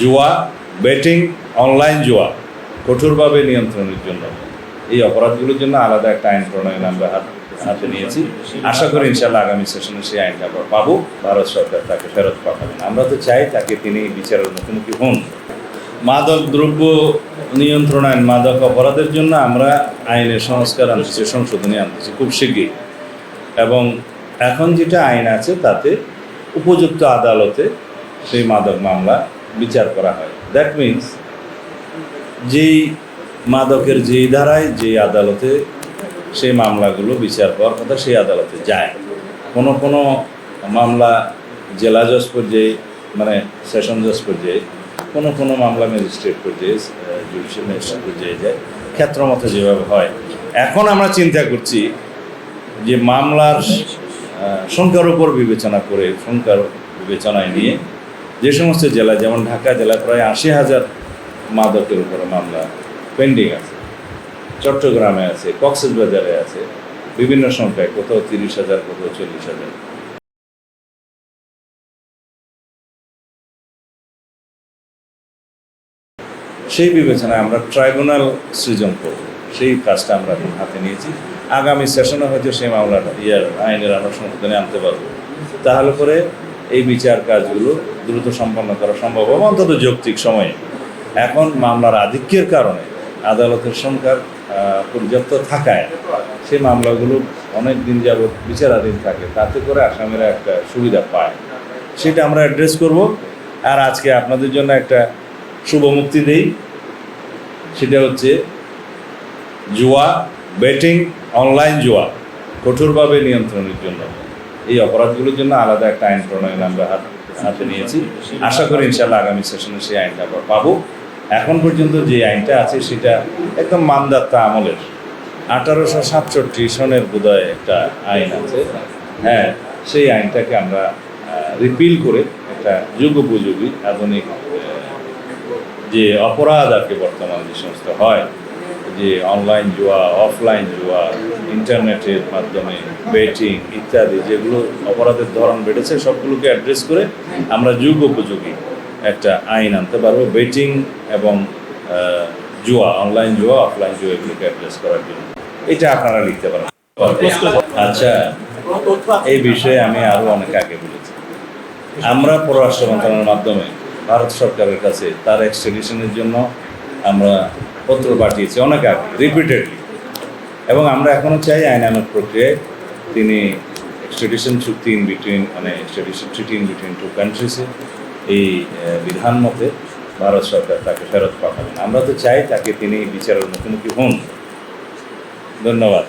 জুয়া, betting, online জুয়া কঠোরভাবে নিয়ন্ত্রণের জন্য এই অপরাধগুলোর জন্য আলাদা একটা আইন প্রণয়ন আমরা হাতে নিয়েছি। আশা করি ইনশাল্লাহ আগামী সেশনে সেই আইনটা আমরা পাবো। ভারত সরকার তাকে ফেরত পাঠাবেন। আমরা তো চাই তাকে তিনি বিচারের মুখোমুখি হন। মাদক দ্রব্য নিয়ন্ত্রণ আইন, মাদক অপরাধের জন্য আমরা আইনের সংস্কার আনতেছি, সংশোধনী আনতেছি খুব শিগগির। এবং এখন যেটা আইন আছে তাতে উপযুক্ত আদালতে সেই মাদক মামলা বিচার করা হয়। দ্যাট মিনস যেই মাদকের যেই ধারায় যে আদালতে সেই মামলাগুলো বিচার হওয়ার কথা সেই আদালতে যায়। কোনো কোনো মামলা জেলা জজ পর্যায়ে, মানে সেশন জজ পর্যায়ে, কোনো কোনো মামলা ম্যাজিস্ট্রেট পর্যায়ে, জুডিশিয়াল ম্যাজিস্ট্রেট পর্যায়ে যায়, ক্ষেত্রমতো যেভাবে হয়। এখন আমরা চিন্তা করছি যে মামলার সংখ্যার উপর বিবেচনা করে, সংখ্যার বিবেচনায় নিয়ে যে সমস্ত জেলা, যেমন ঢাকা জেলায় প্রায় 80,000 মাদকের উপরে মামলা পেন্ডিং আছে, চট্টগ্রামে আছে, কক্সবাজারে আছে, বিভিন্ন সংখ্যায়, কোথাও 30,000, কোথাও 40,000। সেই বিবেচনায় আমরা ট্রাইব্যুনাল সৃজন করব, সেই কাজটা আমরা হাতে নিয়েছি। আগামী সেশনে হয়তো সেই মামলাটা আইনের আমরা সংশোধনে আনতে পারবো। তাহলে করে এই বিচার কাজগুলো দ্রুত সম্পন্ন করা সম্ভব হবে, অন্তত যৌক্তিক সময়ে। এখন মামলার আধিক্যের কারণে আদালতের সংখ্যার পর্যাপ্ত থাকায় সেই মামলাগুলো অনেক দিন যাবৎ বিচারাধীন থাকে, তাতে করে আসামিরা একটা সুবিধা পায়। সেটা আমরা অ্যাড্রেস করব। আর আজকে আপনাদের জন্য একটা শুভ মুক্তি দেই, সেটা হচ্ছে জুয়া, বেটিং, অনলাইন জুয়া কঠোরভাবে নিয়ন্ত্রণের জন্য এই অপরাধগুলোর জন্য আলাদা একটা আইন প্রণয়ন আমরা হাতে নিয়েছি। আশা করি ইনশাল্লাহ আগামী সেশনে সেই আইনটা আমরা পাবো। এখন পর্যন্ত যে আইনটা আছে সেটা একদম মানদাত্তা আমলের, 1867 সনের বোধহয় একটা আইন আছে, হ্যাঁ, সেই আইনটাকে আমরা রিপিল করে একটা যুগোপযোগী আধুনিক যে অপরাধ আর কি বর্তমান যে সমস্ত হয়, যে অনলাইন জুয়া, অফলাইন জুয়া, ইন্টারনেটের মাধ্যমে বেটিং ইত্যাদি যেগুলো অপরাধের ধরন বেড়েছে, সবগুলোকে অ্যাড্রেস করে আমরা যুগ উপযোগী একটা আইন আনতে পারবো বেটিং এবং জুয়া, অনলাইন জুয়া, অফলাইন জুয়া এগুলোকে অ্যাড্রেস করার জন্য। এটা আপনারা লিখতে পারেন। আচ্ছা, এই বিষয়ে আমি আরও অনেক আগে বলেছি। আমরা পররাষ্ট্র মন্ত্রণালয়ের মাধ্যমে ভারত সরকারের কাছে তার এক্সট্রাডিশনের জন্য আমরা পত্র পাঠিয়েছি অনেক আগে, রিপিটেডলি। এবং আমরা এখনও চাই আইনানুগ প্রক্রিয়ায় তিনি এক্সট্রাডিশন চুক্তি ইন বিটুইন, মানে extradition treaty in between two কান্ট্রিজে এই বিধান মতে ভারত সরকার তাকে ফেরত পাঠাবেন। আমরা তো চাই তাকে তিনি বিচারের মুখোমুখি হন। ধন্যবাদ।